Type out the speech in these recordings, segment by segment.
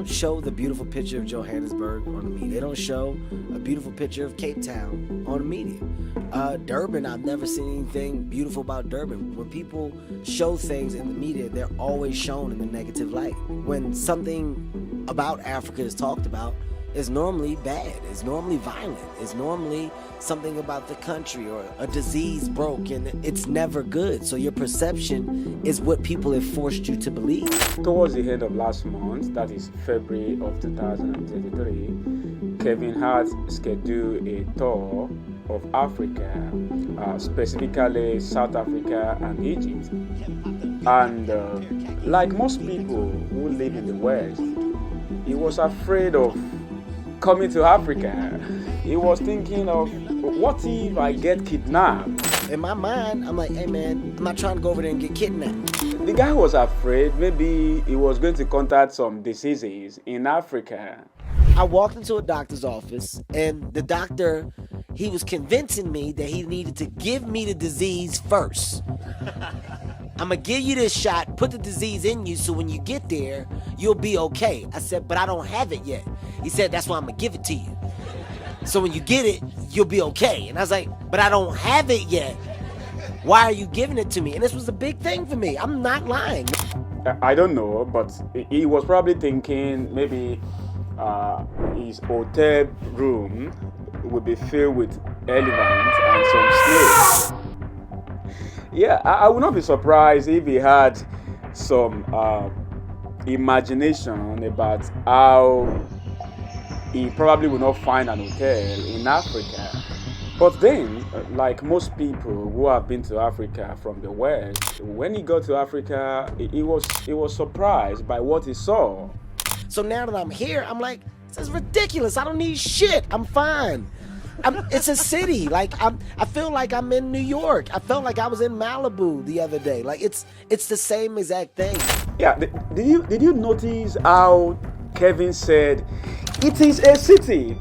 show the beautiful picture of Johannesburg on the media. They don't show a beautiful picture of Cape Town on the media. Durban, I've never seen anything beautiful about Durban. When people show things in the media, they're always shown in the negative light. When something about Africa is talked about, it's normally bad, it's normally violent, it's normally something about the country or a disease broke, and it's never good. So your perception is what people have forced you to believe. Towards the end of last month, that is February of 2023, Kevin Hart scheduled a tour of Africa, specifically South Africa and Egypt. And like most people who live in the West, he was afraid of coming to Africa. He was thinking of, what if I get kidnapped? In my mind, I'm like, hey man, I'm not trying to go over there and get kidnapped. The guy was afraid maybe he was going to contact some diseases in Africa. I walked into a doctor's office, and the doctor, he was convincing me that he needed to give me the disease first. I'm gonna give you this shot, put the disease in you, so when you get there, you'll be okay. I said, but I don't have it yet. He said, that's why I'm gonna give it to you. So when you get it, you'll be okay. And I was like, but I don't have it yet. Why are you giving it to me? And this was a big thing for me. I'm not lying. I don't know, but he was probably thinking maybe his hotel room would be filled with elephants and some snakes. Yeah, I would not be surprised if he had some imagination about how he probably would not find an hotel in Africa. But then, like most people who have been to Africa from the West, when he got to Africa, he was surprised by what he saw. So now that I'm here, I'm like, this is ridiculous. I don't need shit. I'm fine. It's a city. Like I feel like I'm in New York. I felt like I was in Malibu the other day. Like it's the same exact thing. Yeah. Did you notice how Kevin said it is a city?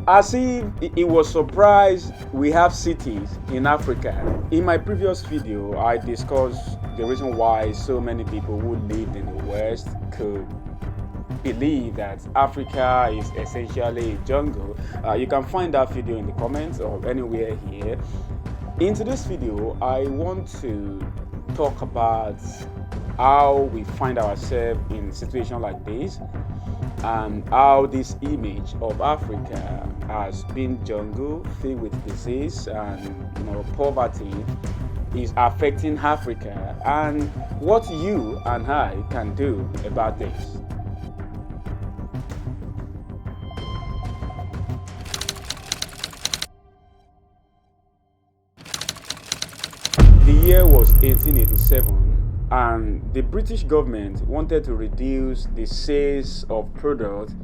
As if he was surprised we have cities in Africa. In my previous video, I discussed the reason why so many people who lived in the West could believe that Africa is essentially a jungle. You can find that video in the comments or anywhere here. In today's video, I want to talk about how we find ourselves in a situation like this, and how this image of Africa has been jungle filled with disease and poverty is affecting Africa, and what you and I can do about this. The year was 1887, and the British government wanted to reduce the sales of products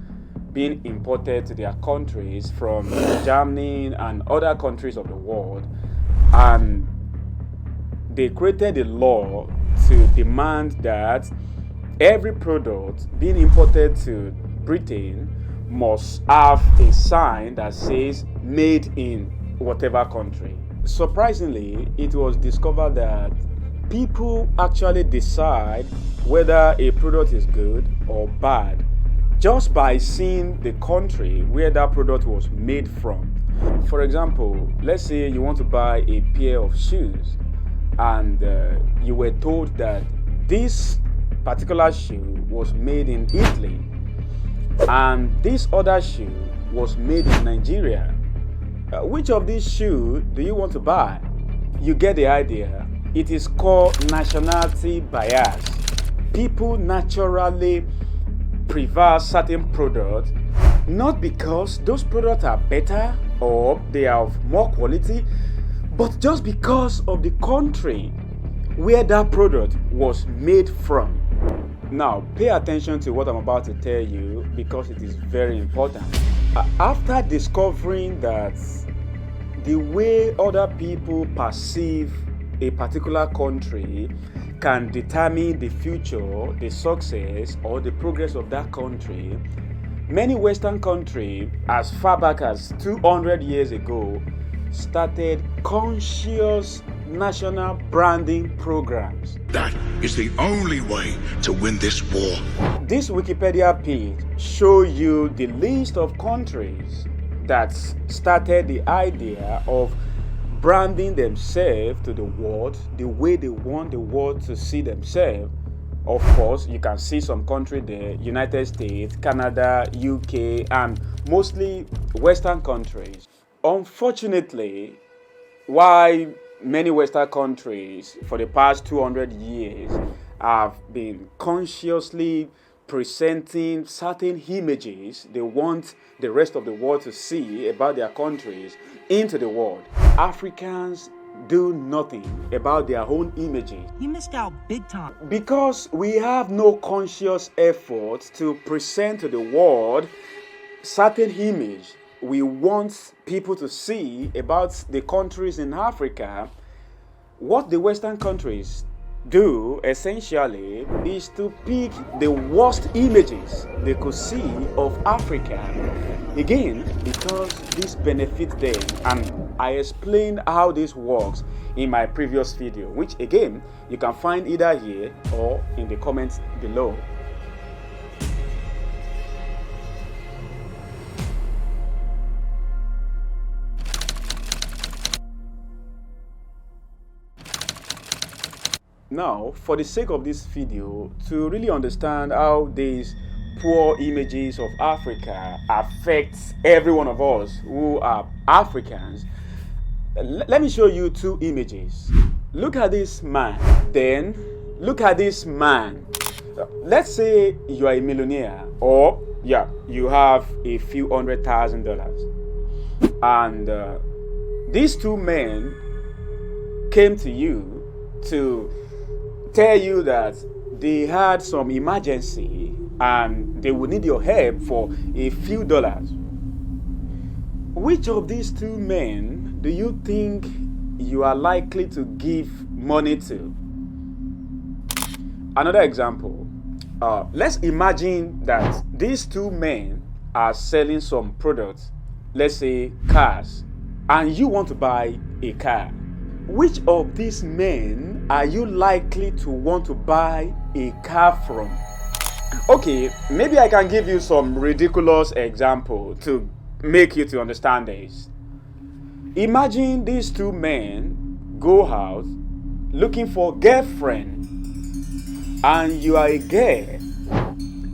being imported to their countries from Germany and other countries of the world, and they created a law to demand that every product being imported to Britain must have a sign that says made in whatever country. Surprisingly, it was discovered that people actually decide whether a product is good or bad just by seeing the country where that product was made from. For example, let's say you want to buy a pair of shoes, and you were told that this particular shoe was made in Italy and this other shoe was made in Nigeria. Which of these shoes do you want to buy? You get the idea. It is called nationality bias. People naturally prefer certain products, not because those products are better or they are of more quality, but just because of the country where that product was made from. Now, pay attention to what I'm about to tell you, because it is very important. After discovering that the way other people perceive a particular country can determine the future, the success, or the progress of that country, many Western countries, as far back as 200 years ago, started conscious national branding programs. That is the only way to win this war. This Wikipedia page shows you the list of countries that started the idea of branding themselves to the world the way they want the world to see themselves. Of course, you can see some country there: United States, Canada, UK, and mostly Western countries. Unfortunately, why many Western countries for the past 200 years have been consciously presenting certain images they want the rest of the world to see about their countries into the world. Africans do nothing about their own images. You missed out big time. Because we have no conscious effort to present to the world certain image we want people to see about the countries in Africa. What the Western countries do essentially is to pick the worst images they could see of Africa, again because this benefits them, and I explained how this works in my previous video, which again you can find either here or in the comments below. Now, for the sake of this video, to really understand how these poor images of Africa affect every one of us who are Africans, let me show you two images. Look at this man, then look at this man. Let's say you are a millionaire, or you have a few $100,000, and these two men came to you to tell you that they had some emergency and they would need your help for a few dollars. Which of these two men do you think you are likely to give money to? Another example, let's imagine that these two men are selling some products, let's say cars, and you want to buy a car. Which of these men are you likely to want to buy a car from? Okay, maybe I can give you some ridiculous example to make you to understand this. Imagine these two men go out looking for a girlfriend, and you are a girl.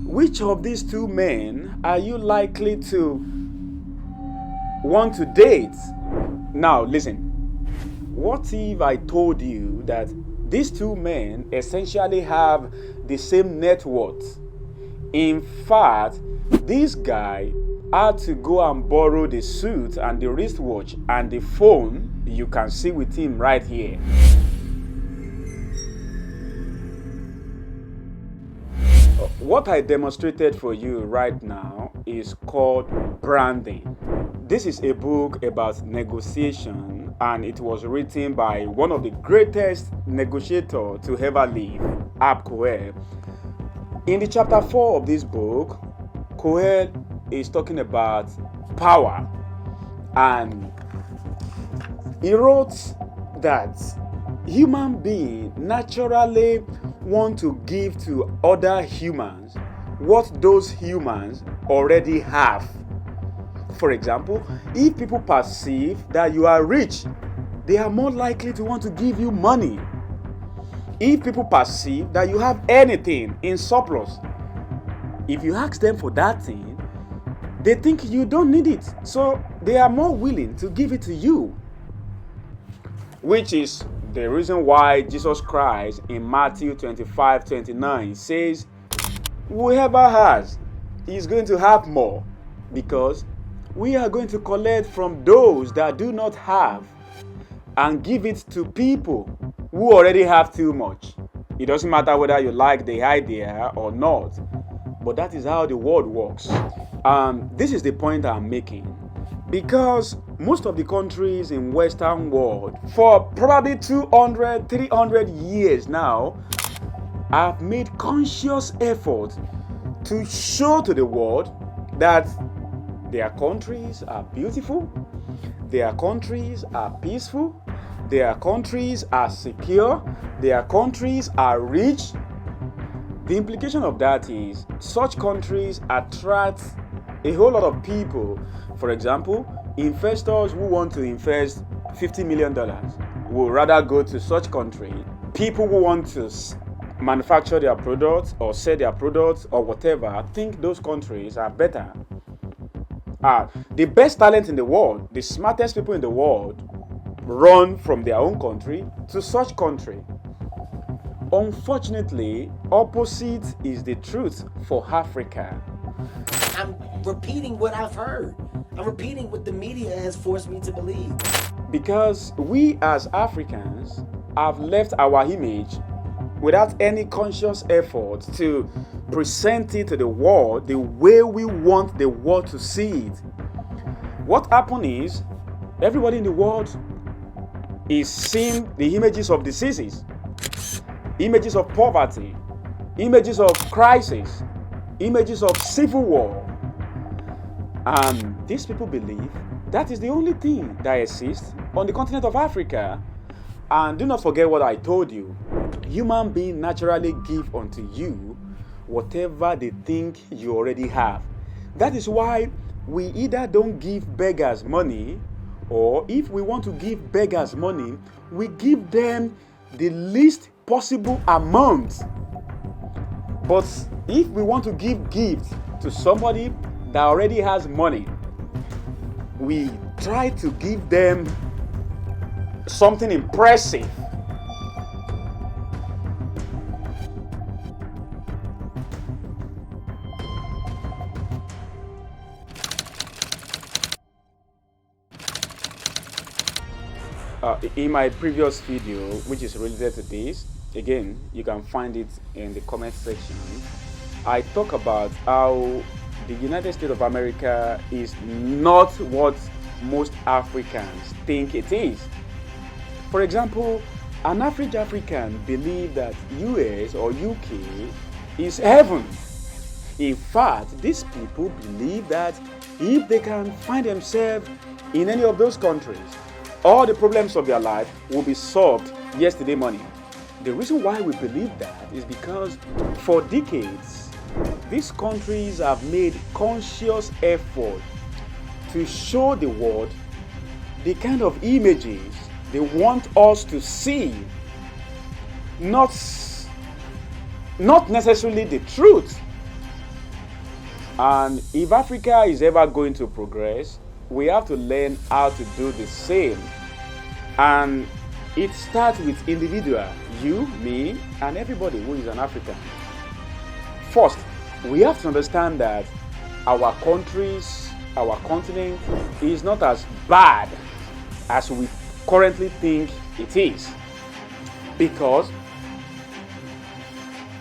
Which of these two men are you likely to want to date? Now listen. What if I told you that these two men essentially have the same net worth? In fact, this guy had to go and borrow the suit and the wristwatch and the phone you can see with him right here. What I demonstrated for you right now is called branding. This is a book about negotiation, and it was written by one of the greatest negotiators to ever live, A.B.U. In the chapter 4 of this book, Coel is talking about power, and he wrote that human beings naturally want to give to other humans what those humans already have. For example, if people perceive that you are rich, they are more likely to want to give you money. If people perceive that you have anything in surplus, if you ask them for that thing, they think you don't need it, so they are more willing to give it to you. Which is the reason why Jesus Christ in Matthew 25:29 says, whoever has is going to have more, because we are going to collect from those that do not have and give it to people who already have too much. It doesn't matter whether you like the idea or not, but that is how the world works. This is the point I'm making, because most of the countries in Western world for probably 200, 300 years now have made conscious effort to show to the world that their countries are beautiful, their countries are peaceful, their countries are secure, their countries are rich. The implication of that is such countries attract a whole lot of people. For example, investors who want to invest $50 million will rather go to such country. People who want to manufacture their products or sell their products or whatever think those countries are better. The best talent in the world, the smartest people in the world, run from their own country to such country. Unfortunately, opposite is the truth for Africa. I'm repeating what I've heard. I'm repeating what the media has forced me to believe. Because we as Africans have left our image without any conscious effort to present it to the world the way we want the world to see it. What happened is, everybody in the world is seeing the images of diseases, images of poverty, images of crisis, images of civil war. And these people believe that is the only thing that exists on the continent of Africa. And do not forget what I told you. Human beings naturally give unto you whatever they think you already have. That is why we either don't give beggars money, or if we want to give beggars money, we give them the least possible amount. But if we want to give gifts to somebody that already has money, we try to give them something impressive. In my previous video, which is related to this, again, you can find it in the comment section. I talk about how the United States of America is not what most Africans think it is. For example, an average African believes that US or UK is heaven. In fact, these people believe that if they can find themselves in any of those countries, all the problems of their life will be solved yesterday morning. The reason why we believe that is because for decades, these countries have made conscious effort to show the world the kind of images they want us to see, not necessarily the truth. And if Africa is ever going to progress, we have to learn how to do the same. And it starts with individual, you, me, and everybody who is an African. First, we have to understand that our countries, our continent is not as bad as we currently think it is. Because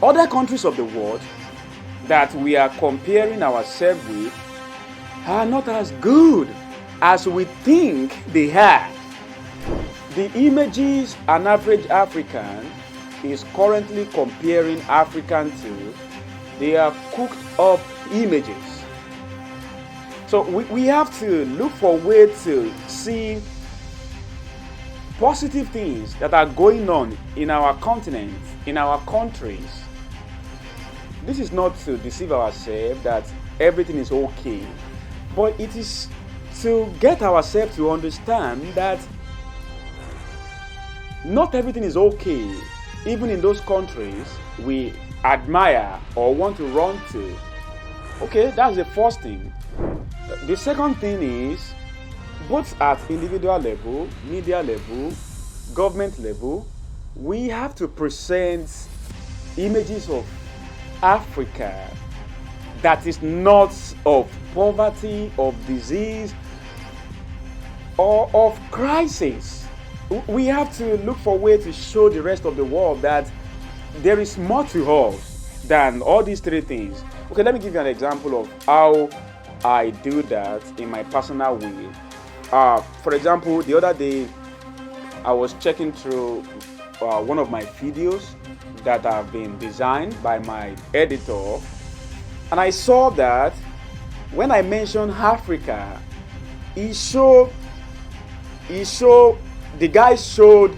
other countries of the world that we are comparing ourselves with are not as good as we think they are. The images an average African is currently comparing African to, they are cooked up images. So we have to look for ways to see positive things that are going on in our continent, in our countries. This is not to deceive ourselves that everything is okay, but it is to get ourselves to understand that not everything is okay, even in those countries we admire or want to run to. Okay, that's the first thing. The second thing is, both at individual level, media level, government level, we have to present images of Africa that is not of poverty, of disease, or of crisis. We have to look for a way to show the rest of the world that there is more to us than all these three things. Okay, let me give you an example of how I do that in my personal way. For example, the other day, I was checking through one of my videos that have been designed by my editor, and I saw that when I mentioned Africa, he showed the guy showed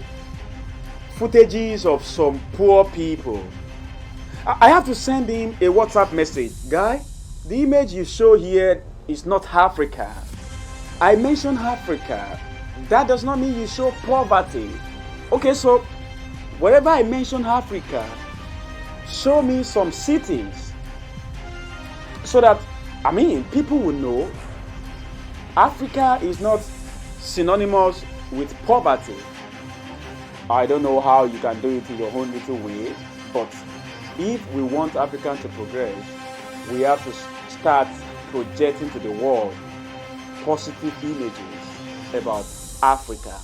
footages of some poor people. I have to send him a WhatsApp message. Guy, the image you show here is not Africa. I mentioned Africa. That does not mean you show poverty. Okay, so wherever I mention Africa, show me some cities so that, people will know Africa is not synonymous with poverty. I don't know how you can do it in your own little way, but if we want Africa to progress, we have to start projecting to the world positive images about Africa.